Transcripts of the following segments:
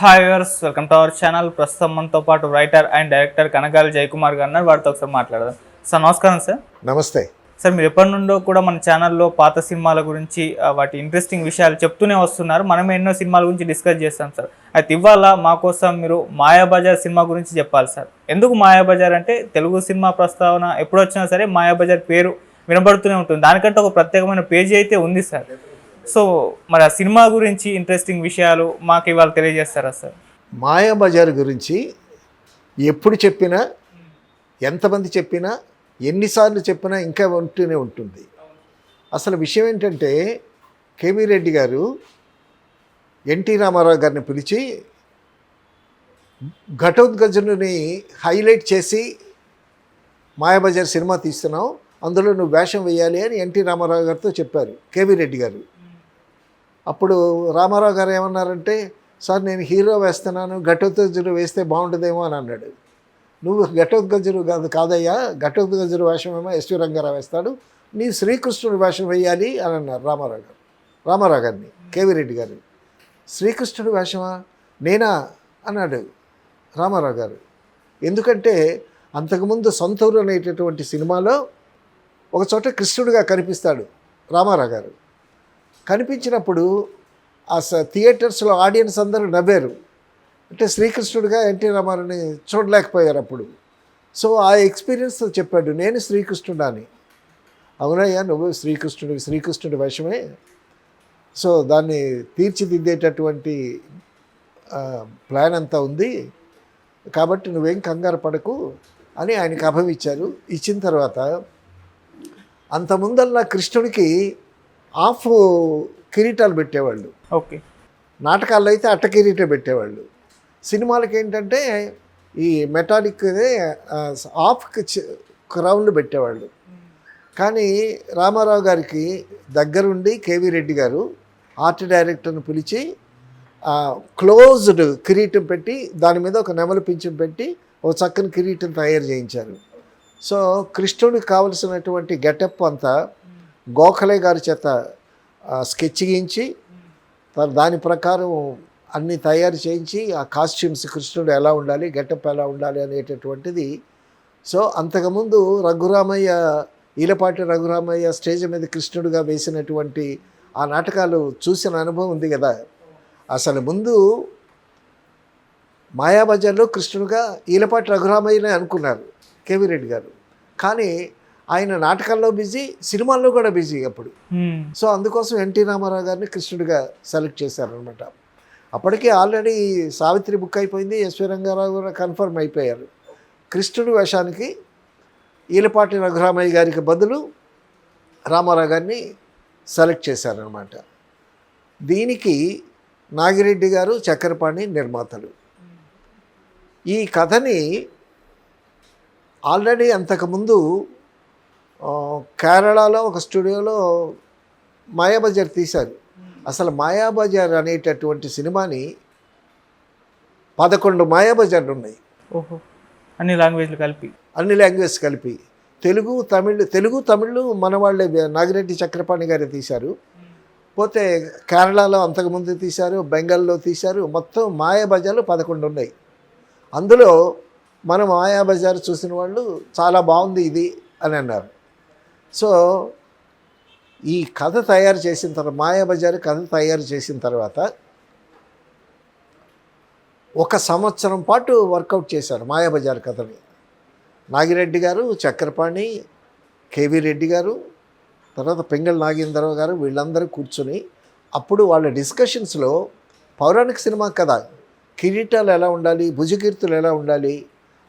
Hi viewers, welcome to our channel. ప్రస్తుతం మనతో పాటు writer and director Kanakala Jayakumar గారు ఉన్నారు. వారితో ఒకసారి మాట్లాడదాం. సార్ నమస్కారం. సార్ నమస్తే. సార్ మీరు ఎప్పటి నుండో కూడా మన ఛానల్లో పాత సినిమాల గురించి వాటి ఇంట్రెస్టింగ్ విషయాలు చెప్తూనే వస్తున్నారు. మనం ఎన్నో సినిమాల గురించి డిస్కస్ చేస్తాం సార్. అయితే ఇవాళ మా కోసం మీరు మాయాబజార్ సినిమా గురించి చెప్పాలి సార్. ఎందుకు మాయాబజార్ అంటే తెలుగు సినిమా ప్రస్తావన ఎప్పుడు వచ్చినా సరే మాయాబజార్ పేరు వినబడుతూనే ఉంటుంది. దానికంటే ఒక ప్రత్యేకమైన పేజీ అయితే ఉంది సార్. సో మరి ఆ సినిమా గురించి ఇంట్రెస్టింగ్ విషయాలు మాకు ఇవాళ తెలియజేస్తారా సార్? మాయాబజార్ గురించి ఎప్పుడు చెప్పినా, ఎంతమంది చెప్పినా, ఎన్నిసార్లు చెప్పినా ఇంకా ఉంటూనే ఉంటుంది. అసలు విషయం ఏంటంటే కేవీ రెడ్డి గారు ఎన్టీ రామారావు గారిని పిలిచి ఘటోత్కచుని హైలైట్ చేసి మాయాబజార్ సినిమా తీస్తున్నావు, అందులో నువ్వు వేషం వేయాలి అని ఎన్టీ రామారావు గారితో చెప్పారు కేవీ రెడ్డి గారు. అప్పుడు రామారావు గారు ఏమన్నారంటే, సార్ నేను హీరో వేస్తున్నాను, ఘటోత్కచుడు వేస్తే బాగుంటుందేమో అని అన్నాడు. నువ్వు ఘటోత్కచుడు కాదయ్యా, ఘటోత్కచుడు వేషం ఏమో ఎస్వి రంగారావు వేస్తాడు, నీ శ్రీకృష్ణుడు వేషం వేయాలి అని అన్నారు రామారావు గారిని కేవీ రెడ్డి గారు. శ్రీకృష్ణుడు వేషమా నేనా అన్నాడు రామారావు గారు. ఎందుకంటే అంతకుముందు సొంతూరు అనేటటువంటి సినిమాలో ఒకచోట కృష్ణుడిగా కనిపిస్తాడు రామారావు గారు. కనిపించినప్పుడు ఆ థియేటర్స్లో ఆడియన్స్ అందరూ నవ్వారు. అంటే శ్రీకృష్ణుడిగా ఎన్టీ రామారావుని చూడలేకపోయారు అప్పుడు. సో ఆ ఎక్స్పీరియన్స్తో చెప్పాడు, నేను శ్రీకృష్ణుడా అని. అవునయ్యా, నువ్వు శ్రీకృష్ణుడి వేషమే. సో దాన్ని తీర్చిదిద్దేటటువంటి ప్లాన్ అంతా ఉంది, కాబట్టి నువ్వేం కంగారు పడకు అని ఆయనకు అభయం ఇచ్చారు. ఇచ్చిన తర్వాత అంతకుముందల్లా కృష్ణుడికి ఆఫ్ కిరీటాలు పెట్టేవాళ్ళు. ఓకే. నాటకాల్లో అయితే అట్ట కిరీటం పెట్టేవాళ్ళు. సినిమాలకి ఏంటంటే ఈ మెటాలిక్ ఆఫ్ క్రౌన్లు పెట్టేవాళ్ళు. కానీ రామారావు గారికి దగ్గరుండి కేవీ రెడ్డి గారు ఆర్ట్ డైరెక్టర్ని పిలిచి క్లోజ్డ్ కిరీటం పెట్టి దాని మీద ఒక నెమలి పింఛం పెట్టి ఒక చక్కని కిరీటం తయారు చేయించారు. సో కృష్ణుడికి కావలసినటువంటి గెటప్ అంతా గోఖలే గారి చేత స్కెచ్ గీయించి దాని ప్రకారం అన్నీ తయారు చేయించి ఆ కాస్ట్యూమ్స్ కృష్ణుడు ఎలా ఉండాలి, గెటప్ ఎలా ఉండాలి అనేటటువంటిది. సో అంతకుముందు ఈలపాటి రఘురామయ్య స్టేజ్ మీద కృష్ణుడిగా వేసినటువంటి ఆ నాటకాలు చూసిన అనుభవం ఉంది కదా. అసలు ముందు మాయాబజార్లో కృష్ణుడిగా ఈలపాటి రఘురామయ్యనే అనుకున్నారు కేవీ రెడ్డి గారు. కానీ ఆయన నాటకాల్లో బిజీ, సినిమాల్లో కూడా బిజీ అప్పుడు. సో అందుకోసం ఎన్టీ రామారావు గారిని కృష్ణుడిగా సెలెక్ట్ చేశారనమాట. అప్పటికే ఆల్రెడీ సావిత్రి బుక్ అయిపోయింది, ఎస్వి రంగారావు కూడా కన్ఫర్మ్ అయిపోయారు. కృష్ణుడి వేషానికి ఈలపాటి రఘురామయ్య గారికి బదులు రామారావు గారిని సెలెక్ట్ చేశారనమాట. దీనికి నాగిరెడ్డి గారు, చక్రపాణి నిర్మాతలు. ఈ కథని ఆల్రెడీ అంతకుముందు కేరళలో ఒక స్టూడియోలో మాయాబజార్ తీశారు. అసలు మాయాబజార్ అనేటటువంటి సినిమాని 11 మాయాబజార్లు ఉన్నాయి. ఓహో, అన్ని లాంగ్వేజ్ కలిపి తెలుగు తమిళ్ మన వాళ్ళే, నాగిరెడ్డి చక్రపాణి గారే తీశారు. పోతే కేరళలో అంతకుముందు తీశారు, బెంగాల్లో తీశారు. మొత్తం మాయాబజార్లు 11 ఉన్నాయి. అందులో మనం మాయాబజార్ చూసిన వాళ్ళు చాలా బాగుంది ఇది అని అన్నారు. సో ఈ కథ తయారు చేసిన తర్వాత, మాయాబజార్ కథ తయారు చేసిన తర్వాత 1 సంవత్సరం పాటు వర్కౌట్ చేశారు మాయాబజార్ కథని. నాగిరెడ్డి గారు, చక్రపాణి, కేవీ రెడ్డి గారు, తర్వాత పింగళ నాగేంద్రరావు గారు, వీళ్ళందరూ కూర్చొని అప్పుడు వాళ్ళ డిస్కషన్స్లో పౌరాణిక సినిమా కదా, కిరీటాలు ఎలా ఉండాలి, భుజకీర్తులు ఎలా ఉండాలి,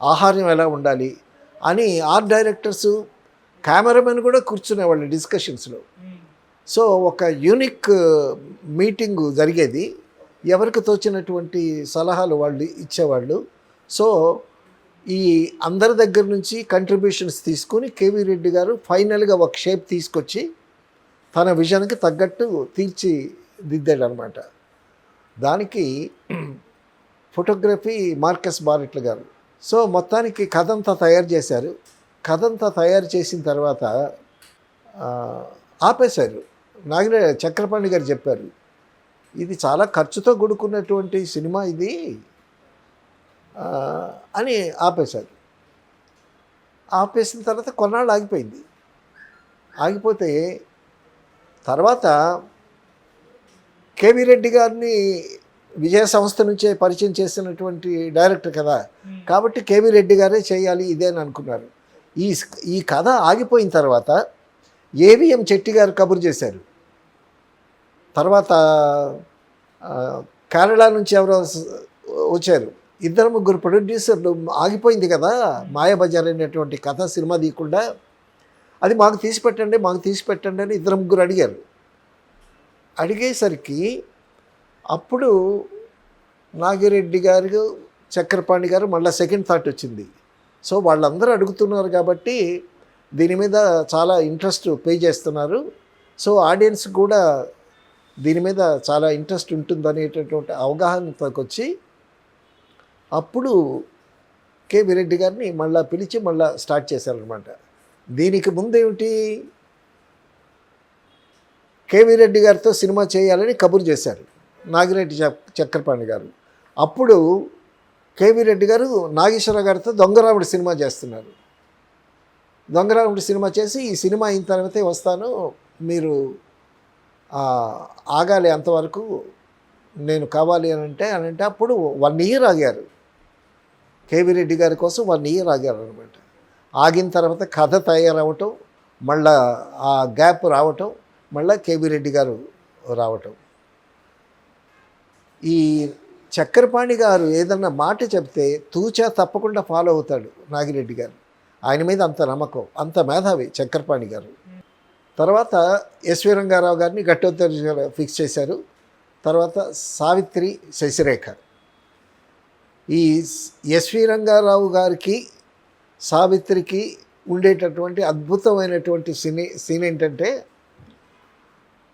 ఆహార్యం ఎలా ఉండాలి అని ఆర్ట్ డైరెక్టర్సు, కెమెరామెన్ కూడా కూర్చునేవాళ్ళు డిస్కషన్స్లో. సో ఒక యూనిక్ మీటింగ్ జరిగేది. ఎవరికి తోచినటువంటి సలహాలు వాళ్ళు ఇచ్చేవాళ్ళు. సో ఈ అందరి దగ్గర నుంచి కంట్రిబ్యూషన్స్ తీసుకుని కేవీ రెడ్డి గారు ఫైనల్గా ఒక షేప్ తీసుకొచ్చి తన విజన్కి తగ్గట్టు తీర్చిదిద్దాడు అనమాట. దానికి ఫోటోగ్రఫీ మార్కస్ బారెట్ల గారు. సో మొత్తానికి కథ అంతా తయారు చేశారు. కథ అంతా తయారు చేసిన తర్వాత ఆపేశారు. చక్రపాణి గారు చెప్పారు, ఇది చాలా ఖర్చుతో కూడుకున్నటువంటి సినిమా ఇది ఆ, అని ఆపేశారు. ఆపేసిన తర్వాత కొన్నాళ్ళు ఆగిపోయింది. ఆగిపోతే తర్వాత కేవీ రెడ్డి గారిని విజయ సంస్థ నుంచే పరిచయం చేసినటువంటి డైరెక్టర్ కదా, కాబట్టి కేవీ రెడ్డి గారే చేయాలి ఇదే అని అనుకున్నారు. ఈ ఈ కథ ఆగిపోయిన తర్వాత ఏవిఎం చెట్టి గారు కబురు చేశారు. తర్వాత కేరళ నుంచి ఎవరో వచ్చారు. 2-3 ప్రొడ్యూసర్లు ఆగిపోయింది కదా మాయాబజార్ అనేటువంటి కథ సినిమా తీయకుండా, అది మాకు తీసి పెట్టండి అని 2-3 అడిగారు. అడిగేసరికి అప్పుడు నాగిరెడ్డి గారు, చక్రపాణి గారు మళ్ళీ సెకండ్ థాట్ వచ్చింది. సో వాళ్ళందరూ అడుగుతున్నారు కాబట్టి దీని మీద చాలా ఇంట్రెస్ట్ పే చేస్తున్నారు, సో ఆడియన్స్ కూడా దీని మీద చాలా ఇంట్రెస్ట్ ఉంటుందనేటటువంటి అవగాహనతోకి వచ్చి అప్పుడు కేవీ రెడ్డి గారిని మళ్ళీ పిలిచి మళ్ళీ స్టార్ట్ చేశారనమాట. దీనికి ముందేమిటి, కేవీ రెడ్డి గారితో సినిమా చేయాలని కబురు చేశారు నాగిరెడ్డి చక్రపాణి గారు. అప్పుడు కేవీ రెడ్డి గారు నాగేశ్వర గారితో దొంగరాముడు సినిమా చేస్తున్నారు. దొంగరాముడు సినిమా చేసి ఈ సినిమా అయిన తర్వాతే వస్తాను, మీరు ఆగాలి అంతవరకు నేను కావాలి అని అంటే అప్పుడు 1 ఇయర్ ఆగారు. కేవీ రెడ్డి గారి కోసం 1 ఇయర్ ఆగారు అనమాట. ఆగిన తర్వాత కథ తయారవటం, మళ్ళా ఆ గ్యాప్ రావటం, మళ్ళీ కేవీ రెడ్డి గారు రావటం. ఈ చక్రపాణి గారు ఏదన్నా మాట చెప్తే తూచా తప్పకుండా ఫాలో అవుతాడు నాగిరెడ్డి గారు. ఆయన మీద అంత నమ్మకం, అంత మేధావి చక్రపాణి గారు. తర్వాత ఎస్వి రంగారావు గారిని ఘట్టోత్తర ఫిక్స్ చేశారు. తర్వాత సావిత్రి, శశిరేఖ. ఈ ఎస్వి రంగారావు గారికి సావిత్రికి ఉండేటటువంటి అద్భుతమైనటువంటి సీన్ ఏంటంటే,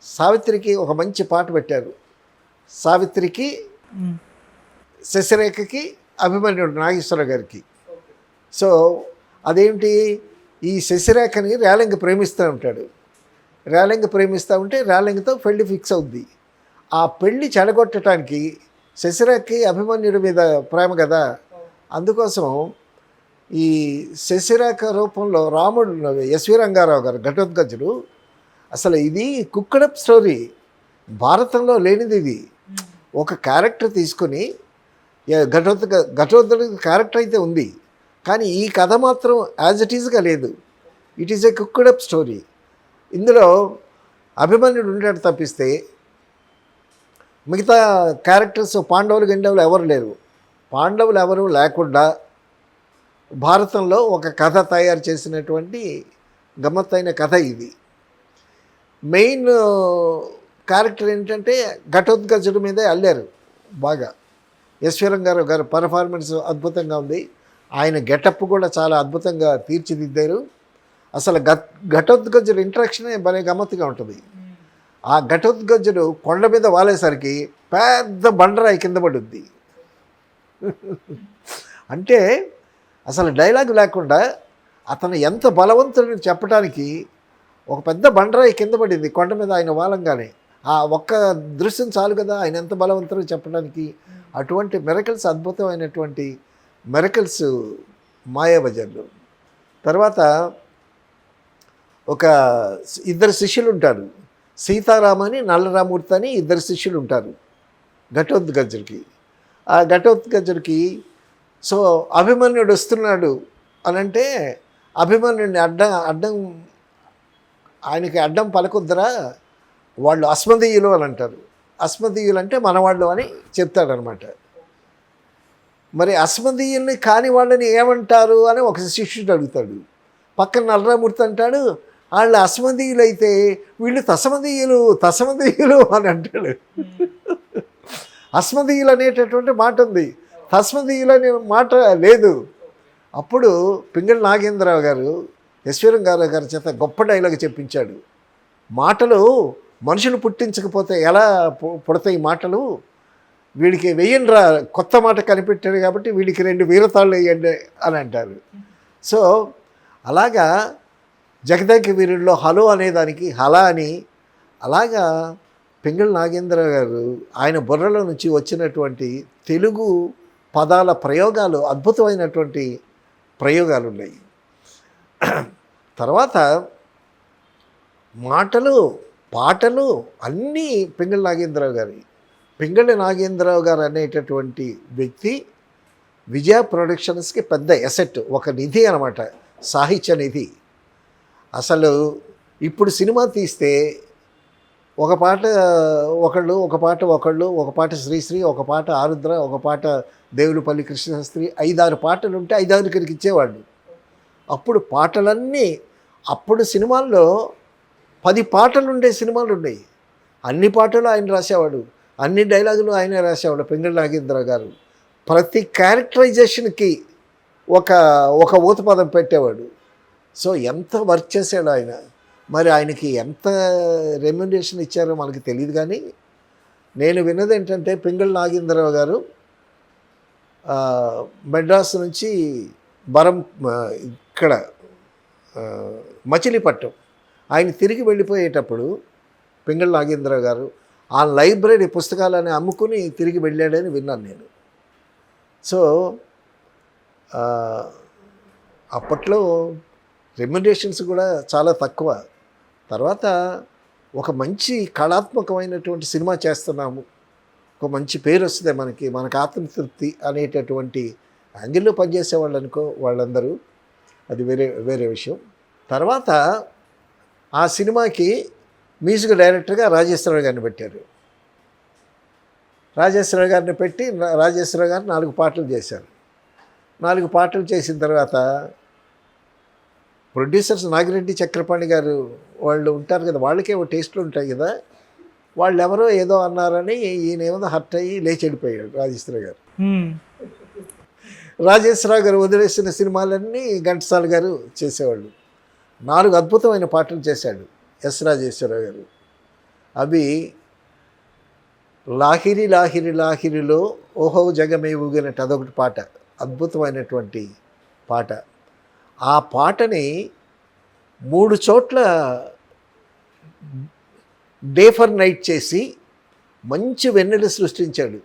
సావిత్రికి ఒక మంచి పాట పెట్టారు. సావిత్రికి, శశిరేఖకి, అభిమన్యుడు నాగేశ్వర గారికి. సో అదేంటి, ఈ శశిరేఖని రేలంగి ప్రేమిస్తూ ఉంటాడు. రేలంగి ప్రేమిస్తూ ఉంటే రేలంగితో పెళ్లి ఫిక్స్ అవుద్ది. ఆ పెళ్లి చెడగొట్టడానికి శశిరేఖకి అభిమన్యుడి మీద ప్రేమ కదా, అందుకోసం ఈ శశిరేఖ రూపంలో రాముడు ఎస్వి రంగారావు గారు ఘటోత్కచుడు, అసలు ఇది కుక్కడప్ స్టోరీ, భారతంలో లేనిది ఇది. ఒక క్యారెక్టర్ తీసుకొని ఘటోత్కచుడు క్యారెక్టర్ అయితే ఉంది, కానీ ఈ కథ మాత్రం యాజ్ ఇట్ ఈజ్గా లేదు. It is a cooked up story. ఇందులో అభిమన్యుడు ఉంటాడు తప్పిస్తే మిగతా క్యారెక్టర్స్ పాండవులు ఎవరు లేరు. పాండవులు ఎవరు లేకుండా భారతంలో ఒక కథ తయారు చేసినటువంటి గమ్మత్తైన కథ ఇది. మెయిన్ క్యారెక్టర్ ఏంటంటే ఘటోత్కచుడి మీదే అల్లారు బాగా. ఎస్వి రంగారావు గారు పర్ఫార్మెన్స్ అద్భుతంగా ఉంది. ఆయన గెటప్ కూడా చాలా అద్భుతంగా తీర్చిదిద్దారు. అసలు ఘటోత్కచుడు ఇంట్రాక్షనే భలే గమ్మత్తుగా ఉంటుంది. ఆ ఘటోత్కచుడు కొండ మీద వాలేసరికి పెద్ద బండరాయి కింద పడుద్ది. అంటే అసలు డైలాగ్ లేకుండా అతను ఎంత బలవంతుడిని చెప్పడానికి ఒక పెద్ద బండరాయి కింద పడింది కొండ మీద ఆయన వాలంగానే. ఆ ఒక్క దృశ్యం చాలు కదా ఆయన ఎంత బలవంతుడో చెప్పడానికి. అటువంటి మిరకల్స్, అద్భుతమైనటువంటి మిరకల్స్ మాయాబజార్లో. తర్వాత ఒక 2 శిష్యులు ఉంటారు, సీతారామని, నల్లరామూర్తి అని 2 శిష్యులు ఉంటారు ఘటోత్కచుడికి. ఆ ఘటోత్కచుడికి సో అభిమన్యుడు వస్తున్నాడు అని అంటే అభిమన్యుడిని ఆయనకి అడ్డం పలకొద్దురా, వాళ్ళు అస్మదీయులు అని అంటారు. అస్మదీయులు అంటే మనవాళ్ళు అని చెప్తాడనమాట. మరి అస్మదీయుల్ని కాని వాళ్ళని ఏమంటారు అని ఒక శిష్యుడు అడుగుతాడు. పక్కన నల్లరామూర్తి అంటాడు, వాళ్ళు అస్మదీయులు అయితే వీళ్ళు తస్మదీయులు అని అంటాడు. అస్మదీయులు అనేటటువంటి మాట ఉంది, తస్మదీయులు అనే మాట లేదు. అప్పుడు పింగళి నాగేంద్రరావు గారు ఎస్వి రంగారావు గారి చేత గొప్ప డైలాగ్ చెప్పించాడు. మాటలు మనుషులు పుట్టించకపోతే ఎలా పుడతాయి మాటలు, వీడికి వెయ్యండిరా, కొత్త మాట కనిపెట్టాడు కాబట్టి వీడికి 2 వీరతాళ్ళు వేయండి అని అంటారు. సో అలాగా జగదేక వీరుల్లో హలో అనేదానికి హలా అని, అలాగా పింగళి నాగేంద్ర గారు ఆయన బుర్రలో నుంచి వచ్చినటువంటి తెలుగు పదాల ప్రయోగాలు అద్భుతమైనటువంటి ప్రయోగాలు ఉన్నాయి. తర్వాత మాటలు పాటలు అన్నీ పింగళి నాగేంద్రరావు గారి. పింగళి నాగేంద్రరావు గారు అనేటటువంటి వ్యక్తి విజయ ప్రొడక్షన్స్కి పెద్ద ఎసెట్, ఒక నిధి అనమాట, సాహిత్య నిధి. అసలు ఇప్పుడు సినిమా తీస్తే ఒక పాట ఒకళ్ళు, ఒక పాట ఒకళ్ళు, ఒక పాట శ్రీశ్రీ, ఒక పాట ఆరుద్ర, ఒక పాట దేవులపల్లి కృష్ణశాస్త్రి, 5-6 పాటలు ఉంటే 5-6 ఇచ్చేవాళ్ళు. అప్పుడు పాటలన్నీ, అప్పుడు సినిమాల్లో 10 పాటలు ఉండే సినిమాలు ఉన్నాయి. అన్ని పాటలు ఆయన రాసేవాడు, అన్ని డైలాగులు ఆయనే రాసేవాడు పింగళి నాగేంద్రరావు గారు. ప్రతి క్యారెక్టరైజేషన్కి ఒక ఊతపదం పెట్టేవాడు. సో ఎంత వర్క్ చేశాడు ఆయన. మరి ఆయనకి ఎంత రెమ్యునరేషన్ ఇచ్చారో మనకి తెలియదు. కానీ నేను విన్నది ఏంటంటే పింగళి నాగేంద్రరావు గారు మెడ్రాస్ నుంచి ఇక్కడ మచిలీపట్నం ఆయన తిరిగి వెళ్ళిపోయేటప్పుడు పింగళి నాగేంద్రరావు గారు ఆ లైబ్రరీ పుస్తకాలని అమ్ముకుని తిరిగి వెళ్ళాడని విన్నాను నేను. సో అప్పట్లో రెమ్యునరేషన్స్ కూడా చాలా తక్కువ. తర్వాత ఒక మంచి కళాత్మకమైనటువంటి సినిమా చేస్తున్నాము, ఒక మంచి పేరు వస్తుంది మనకి ఆత్మతృప్తి అనేటటువంటి యాంగిల్లో పనిచేసేవాళ్ళు అనుకో వాళ్ళందరూ, అది వేరే విషయం. తర్వాత ఆ సినిమాకి మ్యూజిక్ డైరెక్టర్గా రాజేశ్వరరావు గారిని పెట్టారు. రాజేశ్వరరావు గారిని పెట్టి రాజేశ్వరరావు గారు 4 పాటలు చేశారు. 4 పాటలు చేసిన తర్వాత ప్రొడ్యూసర్స్ నాగిరెడ్డి చక్రపాణి గారు వాళ్ళు ఉంటారు కదా, వాళ్ళకే ఒక టేస్ట్లు ఉంటాయి కదా, వాళ్ళు ఎవరో ఏదో అన్నారని ఈయనేమో హర్ట్ అయ్యి లేచి వెళ్ళిపోయాడు రాజేశ్వరరావు గారు. రాజేశ్వరరావు గారు వదిలేసిన సినిమాలన్నీ ఘంటసాల గారు చేసేవాళ్ళు. 4 అద్భుతమైన పాటలు చేశాడు ఎస్ రాజేశ్వరరావు గారు. అవి లాహిరి లాహిరి లాహిరిలో ఓహో జగమే ఊగినట్టు అదొకటి పాట, అద్భుతమైనటువంటి పాట. ఆ పాటని 3 చోట్ల డే ఫర్ నైట్ చేసి మంచి వెన్నెలు సృష్టించాడు.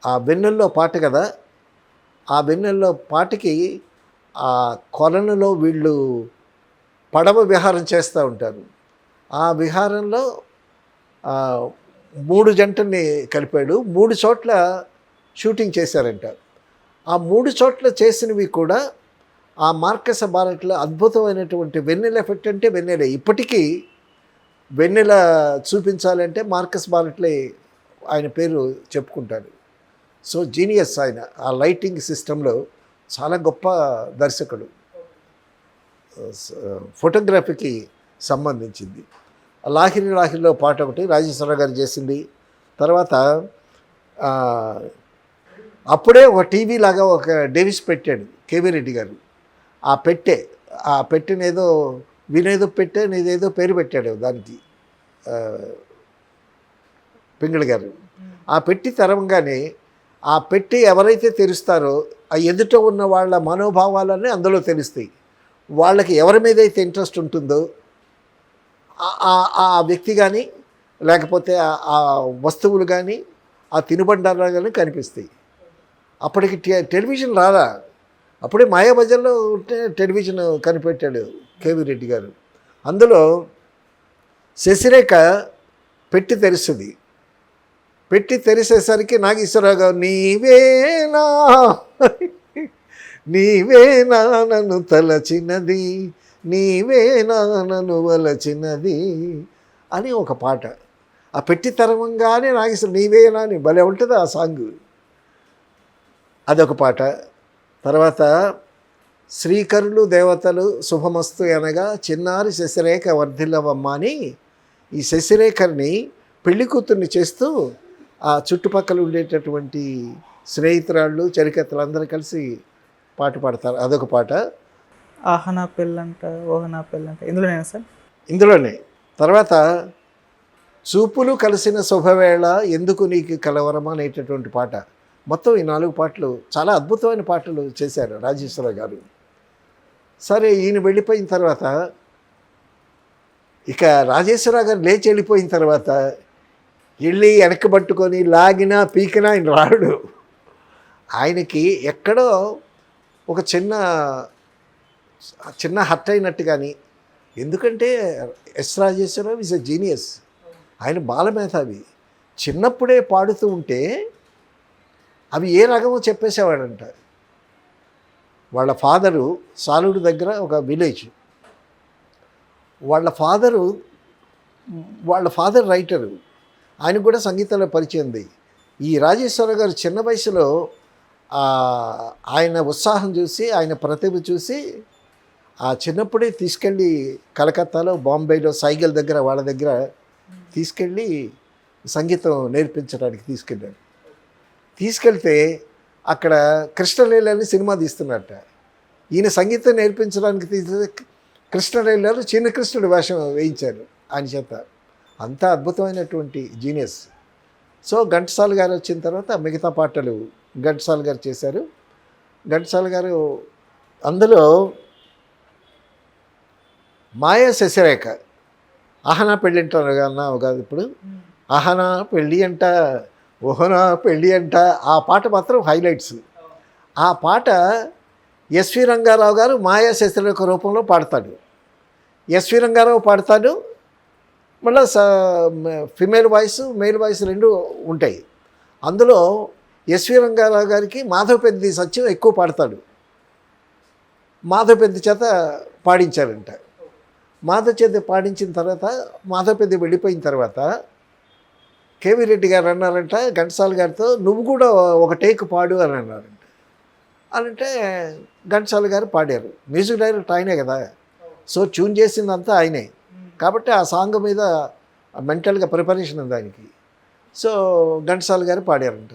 ఆ వెన్నెల్లో పాట కదా, ఆ వెన్నెల్లో పాటకి ఆ కొలనులో వీళ్ళు పడవ విహారం చేస్తూ ఉంటారు. ఆ విహారంలో 3 జంటల్ని కలిపాడు. 3 చోట్ల షూటింగ్ చేశారంట. ఆ 3 చోట్ల చేసినవి కూడా ఆ మార్కస్ బారెట్లో అద్భుతమైనటువంటి వెన్నెల ఎఫెక్ట్. అంటే వెన్నెల ఇప్పటికీ వెన్నెల చూపించాలంటే మార్కస్ బారెట్లే ఆయన పేరు చెప్పుకుంటాడు. సో జీనియస్ ఆయన ఆ లైటింగ్ సిస్టంలో చాలా గొప్ప దర్శకుడు ఫోటోగ్రఫీకి సంబంధించింది. లాహిరి లాహిరిలో పాట ఒకటి రాజేశ్వరరావు గారు చేసింది. తర్వాత అప్పుడే ఒక టీవీ లాగా ఒక డేవిస్ పెట్టాడు కేవీ రెడ్డి గారు. ఆ పెట్టెనేదో వినేదో పెట్టే నీదేదో పేరు పెట్టాడు దానికి పింగళి గారు. ఆ పెట్టి తెరవంగానే ఆ పెట్టి ఎవరైతే తెరుస్తారో ఆ ఎదుట ఉన్న వాళ్ళ మనోభావాలన్నీ అందులో తెలుస్తాయి. వాళ్ళకి ఎవరి మీద అయితే ఇంట్రెస్ట్ ఉంటుందో ఆ వ్యక్తి కానీ లేకపోతే ఆ వస్తువులు కానీ ఆ తినుబండారాలు కానీ కనిపిస్తాయి. అప్పటికి టెలివిజన్ రాదా, అప్పుడే మాయాబజార్లో ఉంటే టెలివిజన్ కనిపెట్టాడు కేవీ రెడ్డి గారు. అందులో శశిరేఖ పెట్టి తెరుస్తుంది. పెట్టి తెరిసేసరికి నాగేశ్వరరావు గారు నీవేనా నన్ను తలచినది, నీవేనా నన్ను వలచినది అని ఒక పాట. ఆ పెట్టి తెరవంగానే నాగేశ్వర నీవేనా అని భలే ఉంటుంది ఆ సాంగ్. అదొక పాట. తర్వాత శ్రీకరులు దేవతలు శుభమస్తు అనగా చిన్నారి శశిరేఖ వర్ధిల్లవమ్మ అని ఈ శశిరేఖని పెళ్లి కూతుర్ని చేస్తూ ఆ చుట్టుపక్కల ఉండేటటువంటి స్నేహితురాళ్ళు చరికత్తలు అందరూ కలిసి పాట పాడతారు. అదొక పాట. ఆహనా పెళ్ళంట ఓహనా పెళ్ళంట ఇందులోనేనా సార్? ఇందులోనే. తర్వాత చూపులు కలిసిన శుభవేళ ఎందుకు నీకు కలవరమా అనేటటువంటి పాట. మొత్తం ఈ 4 పాటలు చాలా అద్భుతమైన పాటలు చేశారు రాజేశ్వరరావు గారు. సరే ఈయన వెళ్ళిపోయిన తర్వాత ఇక రాజేశ్వరరావు గారు లేచి వెళ్ళిపోయిన తర్వాత వెళ్ళి వెనక్కి పట్టుకొని లాగినా పీకినా ఆయన రాడు. ఆయనకి ఎక్కడో ఒక చిన్న హర్ట్ అయినట్టు. కానీ ఎందుకంటే S Rajeswara Rao is a genius. ఆయన బాలమేధావి. చిన్నప్పుడే పాడుతూ ఉంటే అవి ఏ రకమో చెప్పేసేవాడంట. వాళ్ళ ఫాదరు సాలూరు దగ్గర ఒక విలేజ్. వాళ్ళ ఫాదర్ రైటరు. ఆయనకు కూడా సంగీతంలో పరిచయం ఉంది. ఈ రాజేశ్వరరావు గారు చిన్న వయసులో ఆయన ఉత్సాహం చూసి, ఆయన ప్రతిభ చూసి ఆ చిన్నప్పుడే తీసుకెళ్ళి కలకత్తాలో, బాంబేలో సైగల్ దగ్గర వాళ్ళ దగ్గర తీసుకెళ్ళి సంగీతం నేర్పించడానికి తీసుకెళ్తే అక్కడ కృష్ణలీలని సినిమా తీస్తున్నట్ట. ఈయన సంగీతం నేర్పించడానికి కృష్ణలీలలో చిన్న కృష్ణుడు వేషం వేయించారు ఆయన చేత. అంత అద్భుతమైనటువంటి జీనియస్. సో ఘంటసాల గారు వచ్చిన తర్వాత మిగతా పాటలు ఘంటసాల గారు చేశారు. ఘంటసాల గారు అందులో మాయా శశిరేఖ, ఆహనా పెళ్ళి అంటారు అన్నావు కాదు ఇప్పుడు, ఆహనా పెళ్ళి అంట, ఓహనా పెళ్ళి అంట, ఆ పాట మాత్రం హైలైట్స్. ఆ పాట ఎస్వి రంగారావు గారు మాయా శశిరేఖ రూపంలో పాడతాడు. ఎస్వి రంగారావు పాడతాడు, మళ్ళీ ఫిమేల్ వాయిస్ మేల్ వాయిస్ రెండు ఉంటాయి. అందులో ఎస్వి రంగారావు గారికి మాధవపెద్ది సత్యం ఎక్కువ పాడతాడు. మాధవపెద్ది చేత పాడించారంట. మాధవ్ చేత పాడించిన తర్వాత మాధవపెద్ది వెళ్ళిపోయిన తర్వాత కేవీ రెడ్డి గారు అన్నారంట ఘంటసాల గారితో, నువ్వు కూడా ఒక టేక్ పాడు అని అన్నారంట. అంటే ఘంటసాల గారు పాడారు. మ్యూజిక్ డైరెక్టర్ ఆయనే కదా, సో ట్యూన్ చేసిందంతా ఆయనే. కాబట్టి ఆ సాంగ్ మీద మెంటల్గా ప్రిపరేషన్ ఉంది ఆయనకి. సో ఘంటసాల గారు పాడారంట.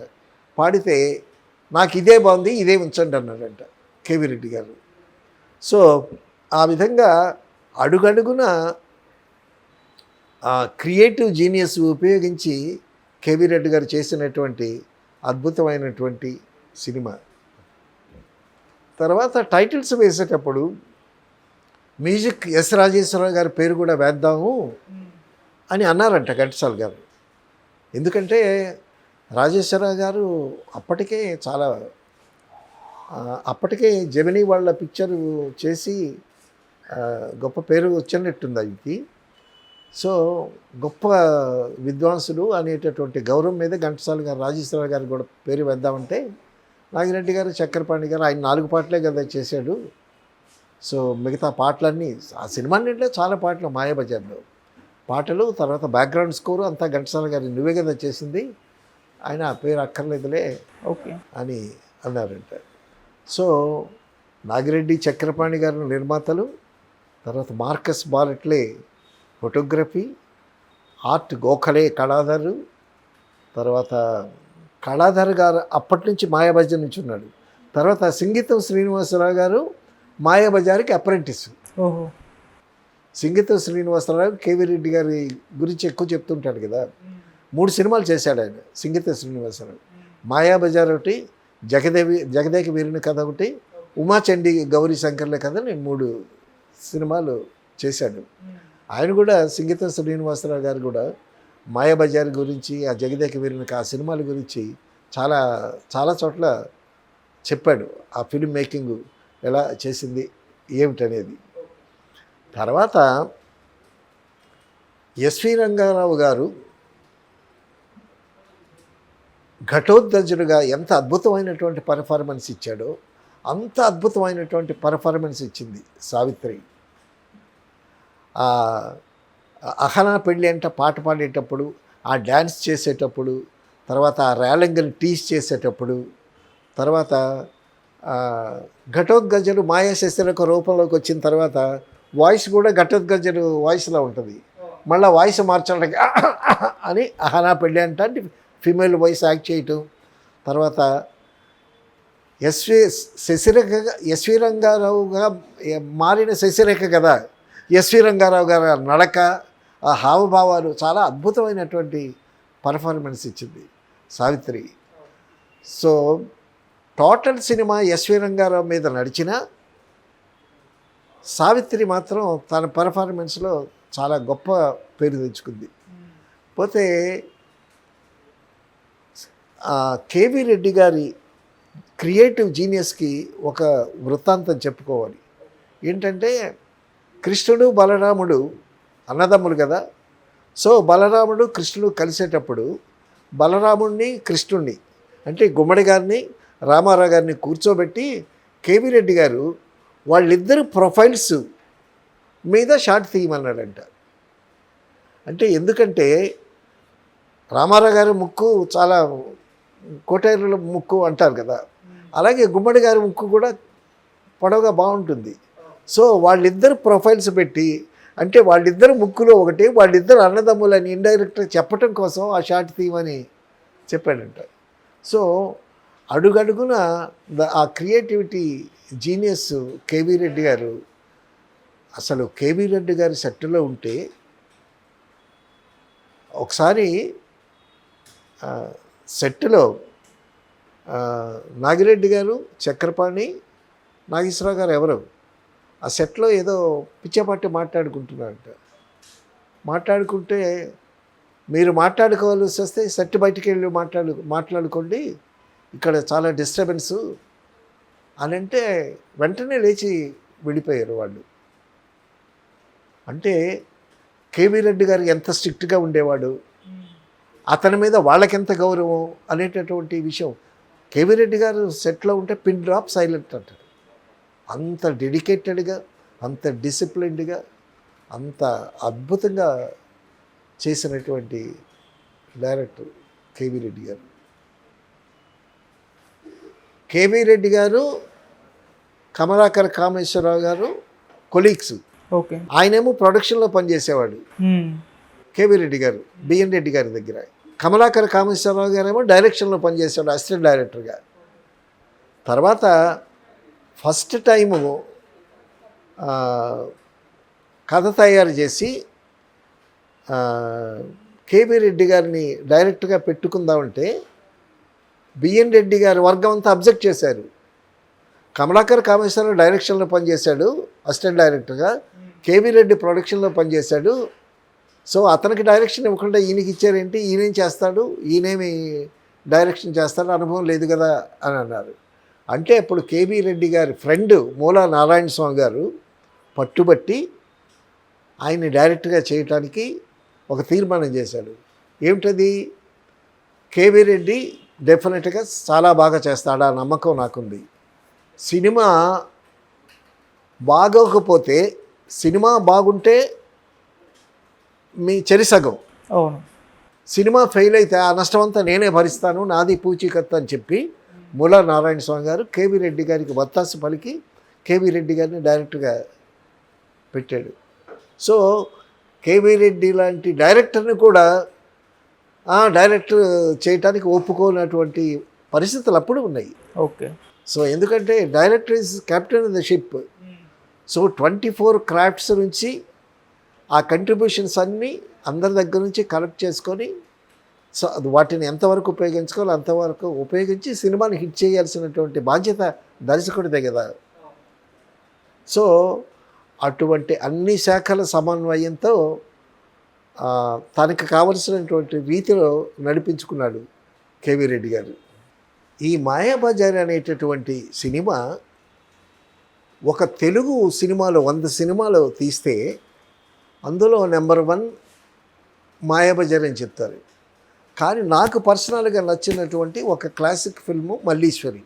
పాడితే నాకు ఇదే బాగుంది, ఇదే ఉంచండి అన్నారంట కేవీ రెడ్డి గారు. సో ఆ విధంగా అడుగడుగున క్రియేటివ్ జీనియస్ ఉపయోగించి కేవీ రెడ్డి గారు చేసినటువంటి అద్భుతమైనటువంటి సినిమా. తర్వాత టైటిల్స్ వేసేటప్పుడు మ్యూజిక్ ఎస్ రాజేశ్వరరావు గారి పేరు కూడా వేద్దాము అని అన్నారంట ఘంటసాల గారు. ఎందుకంటే రాజేశ్వరరావు గారు అప్పటికే జెమినీ వాళ్ళ పిక్చర్ చేసి గొప్ప పేరు వచ్చినట్టుంది ఆయనకి. సో గొప్ప విద్వాంసుడు అనేటటువంటి గౌరవం మీద ఘంటసాల గారు రాజేశ్వరరావు గారు కూడా పేరు వేద్దామంటే నాగిరెడ్డి గారు, చక్రపాణి గారు ఆయన 4 పాటలే కదా చేశాడు. సో మిగతా పాటలన్నీ ఆ సినిమా నింటే చాలా పాటలు మాయాబజార్లో పాటలు, తర్వాత బ్యాక్గ్రౌండ్ స్కోరు అంతా ఘంటసాల గారు నువ్వే కదా చేసింది, ఆయన ఆ పేరు అక్కర్లేదులే ఓకే అని అన్నారంట. సో నాగిరెడ్డి, చక్రపాణి గారు నిర్మాతలు, తర్వాత మార్కస్ బాలెట్లే ఫోటోగ్రఫీ, ఆర్ట్ గోఖలే కళాధరు, తర్వాత కళాధర్ గారు అప్పటి నుంచి మాయాబజార్ నుంచి ఉన్నాడు. తర్వాత సంగీతం శ్రీనివాసరావు గారు మాయాబజార్కి అప్రెంటిస్. ఓహో సంగీతం శ్రీనివాసరావు కేవీ రెడ్డి గారి గురించి ఎక్కువ చెప్తుంటాడు కదా. 3 సినిమాలు చేశాడు ఆయన సంగీతం శ్రీనివాసరావు. మాయాబజార్ ఒకటి, జగదేక వీరుని కథ ఒకటి, ఉమాచండి గౌరీ శంకర్ల కథ, నేను 3 సినిమాలు చేశాడు ఆయన కూడా. సంగీతం శ్రీనివాసరావు గారు కూడా మాయాబజార్ గురించి, ఆ జగదేక వీరునికి ఆ సినిమాల గురించి చాలా చాలా చోట్ల చెప్పాడు. ఆ ఫిల్మ్ మేకింగ్ ఎలా చేసింది ఏమిటనేది. తర్వాత ఎస్వి రంగారావు గారు ఘటోత్కచుడుగా ఎంత అద్భుతమైనటువంటి పర్ఫార్మెన్స్ ఇచ్చాడో అంత అద్భుతమైనటువంటి పర్ఫార్మెన్స్ ఇచ్చింది సావిత్రి. అహనా పెళ్ళి అంట పాట పాడేటప్పుడు, ఆ డ్యాన్స్ చేసేటప్పుడు, తర్వాత ఆ రేలంగిని టీస్ చేసేటప్పుడు, తర్వాత ఘటోత్కచుడు మాయా శశిరేఖ రూపంలోకి వచ్చిన తర్వాత వాయిస్ కూడా ఘటోత్కచుడు వాయిస్లో ఉంటుంది. మళ్ళీ వాయిస్ మార్చడానికి అని అహనా పెళ్ళి అంట ఫీమేల్ వాయిస్ యాక్ట్ చేయటం. తర్వాత ఎస్వి రంగారావుగా మారిన శశిరేఖ కదా, ఎస్వి రంగారావు గారి నడక, ఆ హావభావాలు చాలా అద్భుతమైనటువంటి పర్ఫార్మెన్స్ ఇచ్చింది Savitri. So total cinema SV Ranga Rao మీద నడిచిన సావిత్రి మాత్రం తన పర్ఫార్మెన్స్లో చాలా గొప్ప పేరు తెచ్చుకుంది. పోతే కేవీ రెడ్డి గారి క్రియేటివ్ జీనియస్కి ఒక వృత్తాంతం చెప్పుకోవాలి. ఏంటంటే కృష్ణుడు బలరాముడు అన్నదమ్ములు కదా. సో బలరాముడు కృష్ణుడు కలిసేటప్పుడు బలరాముడిని కృష్ణుడిని అంటే గుమ్మడి గారిని రామారావు గారిని కూర్చోబెట్టి కేవీ రెడ్డి గారు వాళ్ళిద్దరు ప్రొఫైల్స్ మీద షాట్ తీయమన్నాడంట. అంటే ఎందుకంటే రామారావు గారి ముక్కు చాలా కోటేరుల ముక్కు అంటారు కదా, అలాగే గుమ్మడి గారి ముక్కు కూడా పొడవుగా బాగుంటుంది. సో వాళ్ళిద్దరు ప్రొఫైల్స్ పెట్టి అంటే వాళ్ళిద్దరు ముక్కులో ఒకటి వాళ్ళిద్దరు అన్నదమ్ములని ఇండైరెక్ట్గా చెప్పటం కోసం ఆ షాట్ తీయమని చెప్పాడంట. సో అడుగడుగున ఆ క్రియేటివిటీ జీనియస్ కేవీ రెడ్డి గారు. అసలు కేవీ రెడ్డి గారి సెట్లో ఉంటే ఒకసారి సెట్లో నాగిరెడ్డి గారు, చక్రపాణి, నాగేశ్వరరావు గారు ఎవరు ఆ సెట్లో ఏదో పిచ్చపాటి మాట్లాడుకుంటున్నారంట. మాట్లాడుకుంటే మీరు మాట్లాడుకోవాల్సి వస్తే సెట్ బయటికి వెళ్ళి మాట్లాడుకోండి, ఇక్కడ చాలా డిస్టర్బెన్సు అని అంటే వెంటనే లేచి వెళ్ళిపోయారు వాళ్ళు. అంటే కేవీ రెడ్డి గారు ఎంత స్ట్రిక్ట్గా ఉండేవాడు, అతని మీద వాళ్ళకెంత గౌరవం అనేటటువంటి విషయం. కేవీ రెడ్డి గారు సెట్లో ఉంటే పిన్ డ్రాప్ సైలెంట్ అంటారు. అంత డెడికేటెడ్గా, అంత డిసిప్లిన్డ్గా, అంత అద్భుతంగా చేసినటువంటి డైరెక్టర్ కేవీ రెడ్డి గారు. కేవీ రెడ్డి గారు, కమలాకర్ కామేశ్వరరావు గారు కొలీగ్స్. ఓకే. ఆయనేమో ప్రొడక్షన్లో పనిచేసేవాడు కేవీ రెడ్డి గారు బిఎన్ రెడ్డి గారి దగ్గర. కమలాకర్ కామేశ్వరరావు గారేమో డైరెక్షన్లో పనిచేసేవాడు అసిస్టెంట్ డైరెక్టర్గా. తర్వాత ఫస్ట్ టైము కథ తయారు చేసి కేవీ రెడ్డి గారిని డైరెక్ట్గా పెట్టుకుందామంటే బిఎన్ రెడ్డి గారి వర్గం అంతా అబ్జెక్ట్ చేశారు. కమలాకర్ కామేశ్వరరావు డైరెక్షన్లో పనిచేశాడు అసిస్టెంట్ డైరెక్టర్గా, కేవీ రెడ్డి ప్రొడక్షన్లో పనిచేశాడు. సో అతనికి డైరెక్షన్ ఇవ్వకుండా ఈయనకి ఇచ్చారేంటి, ఈయనేం చేస్తాడు, ఈయనేమి డైరెక్షన్ చేస్తాడు, అనుభవం లేదు కదా అని అన్నారు. అంటే అప్పుడు కేవీ రెడ్డి గారి ఫ్రెండ్ మూలా నారాయణ స్వామి గారు పట్టుబట్టి ఆయన్ని డైరెక్ట్గా చేయటానికి ఒక తీర్మానం చేశాడు. ఏమిటది, కేవీ రెడ్డి డెఫినెట్గా చాలా బాగా చేస్తాడా నమ్మకం నాకుంది. సినిమా బాగోకపోతే, సినిమా బాగుంటే మీ చెరిసగం, అవును, సినిమా ఫెయిల్ అయితే ఆ నష్టం అంతా నేనే భరిస్తాను, నాది పూచీకత్తు అని చెప్పి మూలా నారాయణ స్వామి గారు కేవీ రెడ్డి గారికి వత్తాసు పలికి కేవీ రెడ్డి గారిని డైరెక్ట్గా పెట్టాడు. సో కేవీ రెడ్డి లాంటి డైరెక్టర్ని కూడా డైరెక్టర్ చేయటానికి ఒప్పుకోనటువంటి పరిస్థితులు అప్పుడు ఉన్నాయి. ఓకే. సో ఎందుకంటే director is captain of the ship. So 24 crafts నుంచి ఆ కంట్రిబ్యూషన్స్ అన్నీ అందరి దగ్గర నుంచి కలెక్ట్ చేసుకొని సో వాటిని ఎంతవరకు ఉపయోగించుకోవాలో అంతవరకు ఉపయోగించి సినిమాని హిట్ చేయాల్సినటువంటి బాధ్యత దర్శకుడిదే కదా. సో అటువంటి అన్ని శాఖల సమన్వయంతో తనకు కావలసినటువంటి రీతిలో నడిపించుకున్నాడు కేవీ రెడ్డి గారు. ఈ మాయాబజార్ అనేటటువంటి సినిమా ఒక తెలుగు సినిమాలో 100 సినిమాలు తీస్తే అందులో నెంబర్ 1 మాయాబజార్ అని చెప్తారు. కానీ నాకు పర్సనల్గా నచ్చినటువంటి ఒక క్లాసిక్ ఫిల్ము మల్లీశ్వరి.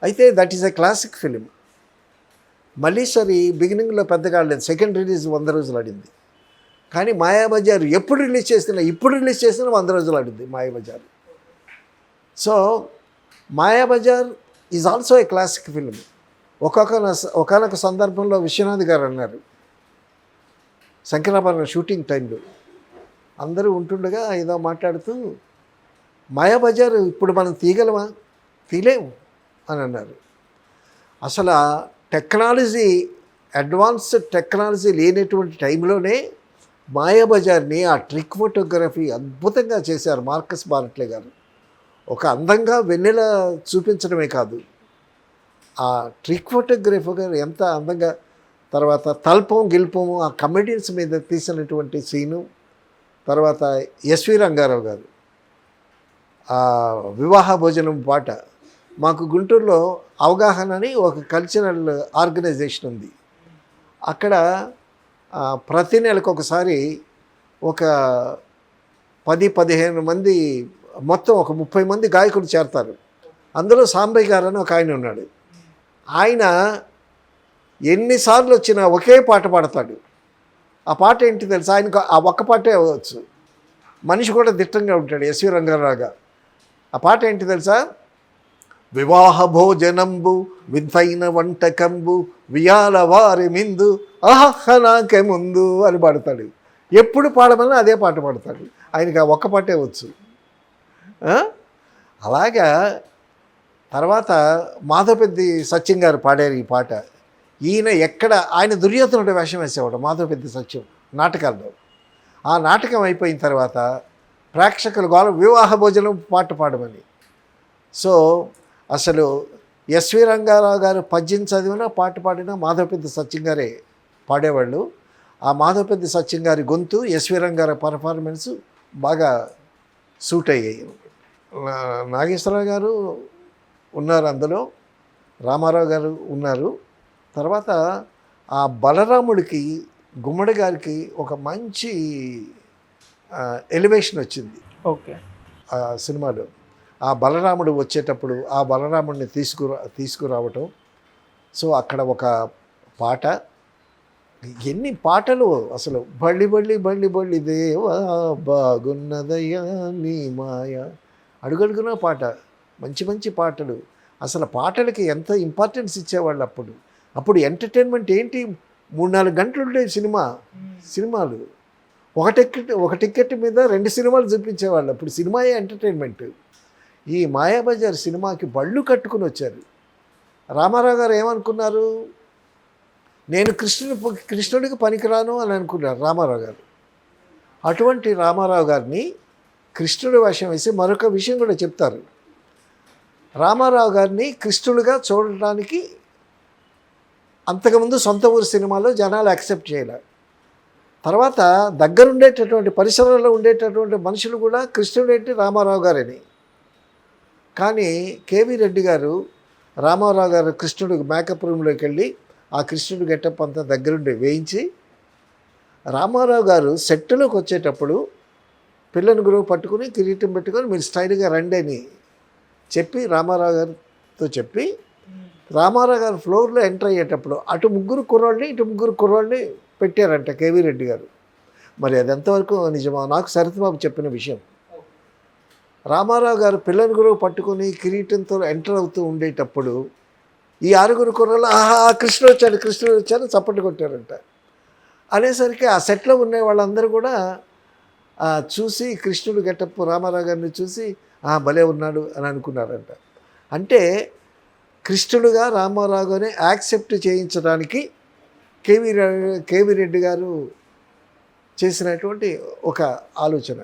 అయితే that is a classic film. Malleswari బిగినింగ్లో పెద్దగా ఆడలేదు, సెకండ్ రిలీజ్ 100 రోజులు ఆడింది. కానీ మాయాబజార్ ఇప్పుడు రిలీజ్ చేసిన 100 రోజులు ఆడింది Mayabazar. So Mayabazar is also a classic film. ఒకానొక సందర్భంలో విశ్వనాథ్ గారు అన్నారు, శంకరాభరణం షూటింగ్ టైంలో అందరూ ఉంటుండగా ఏదో మాట్లాడుతూ, మాయాబజార్ ఇప్పుడు మనం తీయగలమా, తీయలేము అని అన్నారు. అసలు టెక్నాలజీ, అడ్వాన్స్డ్ టెక్నాలజీ లేనటువంటి టైంలోనే మాయాబజార్ని ఆ ట్రిక్ ఫోటోగ్రఫీ అద్భుతంగా చేశారు మార్కస్ బారట్లే గారు. ఒక అందంగా వెన్నెల చూపించడమే కాదు, ఆ ట్రిక్ ఫోటోగ్రఫీ గారు ఎంత అందంగా తర్వాత తల్పం గిల్పము ఆ కమెడియన్స్ మీద తీసినటువంటి సీను, తర్వాత ఎస్వి రంగారావు గారు ఆ వివాహ భోజనం పాట. మాకు గుంటూరులో అవగాహన అని ఒక కల్చరల్ ఆర్గనైజేషన్ ఉంది. అక్కడ ప్రతి నెలకు ఒకసారి ఒక 10-15 మంది, మొత్తం ఒక 30 మంది గాయకులు చేరతారు. అందులో సాంబయ్య గారు అని ఒక ఆయన ఉన్నాడు. ఆయన ఎన్నిసార్లు వచ్చినా ఒకే పాట పాడతాడు. ఆ పాట ఏంటి తెలుసా? ఆయనకు ఆ ఒక్క పాటే అవ్వచ్చు. మనిషి కూడా దిట్టంగా ఉంటాడు ఎస్వి రంగారావుగా. ఆ పాట ఏంటి తెలుసా? వివాహ భోజనంబు వింతైన వంటకంబు వియాల వారి మిందు ఆహ్నాకే ముందు అని పాడతాడు. ఎప్పుడు పాడమన్నా అదే పాట పాడతాడు. ఆయనకి ఆ ఒక్క పాటే వచ్చు. అలాగా తర్వాత మాధవపెద్ది సత్యం గారు పాడారు ఈ పాట. ఈయన ఆయన దుర్యోధనుడు వేషం వేసేవాడు మాధవపెద్ది సత్యం నాటకాల్లో. ఆ నాటకం అయిపోయిన తర్వాత ప్రేక్షకులు గోల వివాహ భోజనం పాట పాడమని. సో అసలు ఎస్వి రంగారావు గారు పద్యం చదివినా పాట పాడినా మాధవపెద్ది సత్యం గారే పాడేవాళ్ళు. ఆ మాధవపెద్ది సత్యం గారి గొంతు ఎస్వి రంగారావు పర్ఫార్మెన్స్ బాగా సూట్ అయ్యాయి. నాగేశ్వరరావు గారు ఉన్నారు అందులో, రామారావు గారు ఉన్నారు. తర్వాత ఆ బలరాముడికి గుమ్మడి గారికి ఒక మంచి ఎలివేషన్ వచ్చింది ఓకే ఆ సినిమాలో. ఆ బలరాముడు వచ్చేటప్పుడు ఆ బలరాముడిని తీసుకురావటం. సో అక్కడ ఒక పాట, ఎన్ని పాటలు అసలు. బళ్ళి బళ్ళి బళ్ళి బళ్ళి దేవా బాగున్నదయ్యా నీ మాయ, అడుగడుగున పాట, మంచి మంచి పాటలు. అసలు పాటలకి ఎంత ఇంపార్టెన్స్ ఇచ్చేవాళ్ళు అప్పుడు ఎంటర్టైన్మెంట్ ఏంటి? 3-4 గంటలు ఉండేవి సినిమాలు. ఒక టికెట్ మీద 2 సినిమాలు చూపించేవాళ్ళు. అప్పుడు సినిమాయే ఎంటర్టైన్మెంట్. ఈ మాయాబజార్ సినిమాకి బళ్ళు కట్టుకుని వచ్చారు. రామారావు గారు ఏమనుకున్నారు? నేను కృష్ణుడికి పనికిరాను అని అనుకున్నారు రామారావు గారు. అటువంటి రామారావు గారిని కృష్ణుడి వేషం వేసి మరొక విషయం కూడా చెప్తారు. రామారావు గారిని కృష్ణుడిగా చూడడానికి అంతకుముందు సొంత ఊరు సినిమాలో జనాలు యాక్సెప్ట్ చేయలేరు. తర్వాత దగ్గరుండేటటువంటి పరిసరాల్లో ఉండేటటువంటి మనుషులు కూడా కృష్ణుడు ఏంటి రామారావు గారని. కానీ కేవీ రెడ్డి గారు రామారావు గారు కృష్ణుడికి మేకప్ రూమ్లోకి వెళ్ళి ఆ కృష్ణుడి గెటప్ అంతా దగ్గరుండి వేయించి, రామారావు గారు సెట్లోకి వచ్చేటప్పుడు పిల్లని గురువు పట్టుకుని కిరీటం పెట్టుకొని మీరు స్టైల్గా రండి అని చెప్పి రామారావు గారితో చెప్పి, రామారావు గారు ఫ్లోర్లో ఎంటర్ అయ్యేటప్పుడు అటు 3 కుర్రాళ్ళని ఇటు 3 కుర్రాళ్ళని పెట్టారంట కేవీ రెడ్డి గారు. మరి అది ఎంతవరకు నిజమా? నాకు శరత్బాబు చెప్పిన విషయం. రామారావు గారు పిల్లని గురువు పట్టుకొని కిరీటంతో ఎంటర్ అవుతూ ఉండేటప్పుడు ఈ 6 కుర్రాళ్ళు ఆహా కృష్ణుడు వచ్చాడు చప్పట్లు కొట్టారంట. అనేసరికి ఆ సెట్లో ఉన్న వాళ్ళందరూ కూడా చూసి కృష్ణుడు గెటప్ రామారావు గారిని చూసి భలే ఉన్నాడు అని అనుకున్నారంట. అంటే కృష్ణుడుగా రామారావు గారిని యాక్సెప్ట్ చేయించడానికి కేవీ రెడ్డి గారు చేసినటువంటి ఒక ఆలోచన.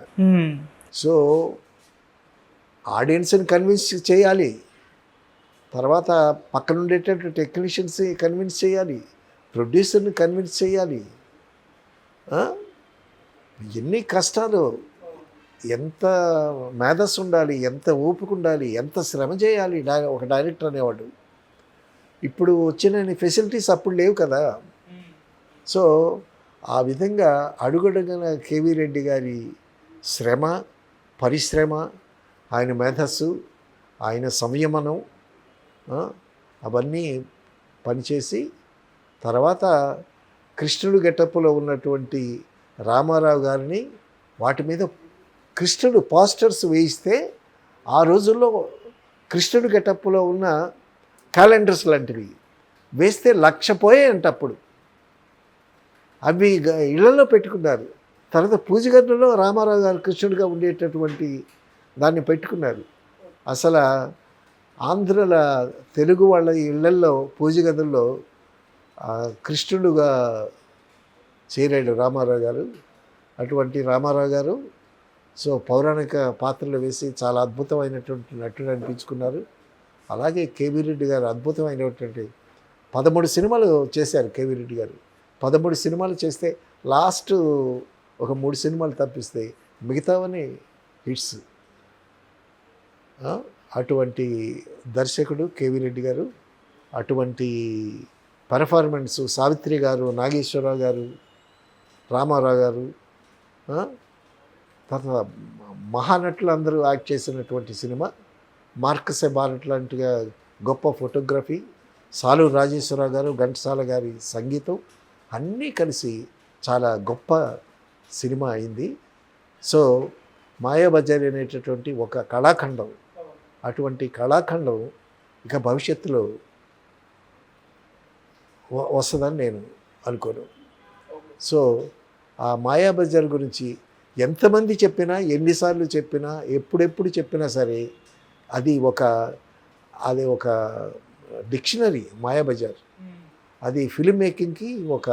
సో ఆడియన్స్ని కన్విన్స్ చేయాలి, తర్వాత పక్కన ఉండేటటువంటి టెక్నీషియన్స్ కన్విన్స్ చేయాలి, ప్రొడ్యూసర్ని కన్విన్స్ చేయాలి. ఎన్ని కష్టాలు, ఎంత మేధస్సు ఉండాలి, ఎంత ఓపిక ఉండాలి, ఎంత శ్రమ చేయాలి ఒక డైరెక్టర్ అనేవాడు. ఇప్పుడు వచ్చిన ఫెసిలిటీస్ అప్పుడు లేవు కదా. సో ఆ విధంగా అడుగడుగున కేవీ రెడ్డి గారి శ్రమ, పరిశ్రమ, ఆయన మేధస్సు, ఆయన సంయమనం అవన్నీ పనిచేసి తర్వాత కృష్ణుడు గెటప్లో ఉన్నటువంటి రామారావు గారిని వాటి మీద కృష్ణుడు పోస్టర్స్ వేయిస్తే ఆ రోజుల్లో కృష్ణుడు గెటప్లో ఉన్న క్యాలెండర్స్ లాంటివి వేస్తే 1,00,000 పోయాయంట అప్పుడు. అవి ఇళ్లలో పెట్టుకున్నారు. తర్వాత పూజ గదిలో రామారావు గారు కృష్ణుడిగా ఉండేటటువంటి దాన్ని పెట్టుకున్నారు. అసలు ఆంధ్రుల తెలుగు వాళ్ళ ఇళ్లల్లో పూజ గదుల్లో కృష్ణుడుగా చేరాడు రామారావు గారు. అటువంటి రామారావు గారు సో పౌరాణిక పాత్రలు వేసి చాలా అద్భుతమైనటువంటి నటుడు అనిపించుకున్నారు. అలాగే కేవీ రెడ్డి గారు అద్భుతమైనటువంటి 13 సినిమాలు చేశారు కేవీ రెడ్డి గారు. 13 సినిమాలు చేస్తే లాస్ట్ ఒక 3 సినిమాలు తప్పిస్తే మిగతావన్నీ హిట్స్. అటువంటి దర్శకుడు కేవీ రెడ్డి గారు. అటువంటి పెర్ఫార్మెన్స్ సావిత్రి గారు, నాగేశ్వరరావు గారు, రామారావు గారు, తర్వాత మహానటులు అందరూ యాక్ట్ చేసినటువంటి సినిమా. మార్కసే భారత్ లాంటిగా గొప్ప ఫోటోగ్రఫీ, సాలూరు రాజేశ్వరరావు గారు, ఘంటసాల గారి సంగీతం అన్నీ కలిసి చాలా గొప్ప సినిమా అయింది. సో మాయాబజార్ అనేటటువంటి ఒక కళాఖండం, అటువంటి కళాఖండం ఇక భవిష్యత్తులో వస్తుందని నేను అనుకోను. సో ఆ మాయాబజార్ గురించి ఎంతమంది చెప్పినా, ఎన్నిసార్లు చెప్పినా, ఎప్పుడెప్పుడు చెప్పినా సరే అది ఒక డిక్షనరీ. మాయాబజార్ అది ఫిల్మ్ మేకింగ్కి ఒక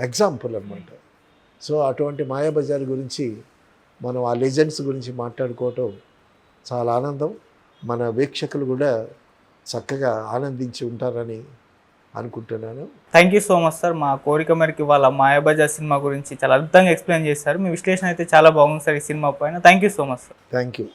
ఎగ్జాంపుల్ అన్నమాట. సో అటువంటి మాయాబజార్ గురించి మనం ఆ లెజెండ్స్ గురించి మాట్లాడుకోవటం చాలా ఆనందం. మన వీక్షకులు కూడా చక్కగా ఆనందించి ఉంటారని అనుకుంటున్నాను. Thank you so much sir. మా కోరిక మేరకు వాళ్ళ మాయాబజార్ సినిమా గురించి చాలా అద్భుతంగా ఎక్స్ప్లెయిన్ చేశారు. మీ విశ్లేషణ అయితే చాలా బాగుంది సార్ ఈ సినిమా పైన. Thank you so much sir. Thank you.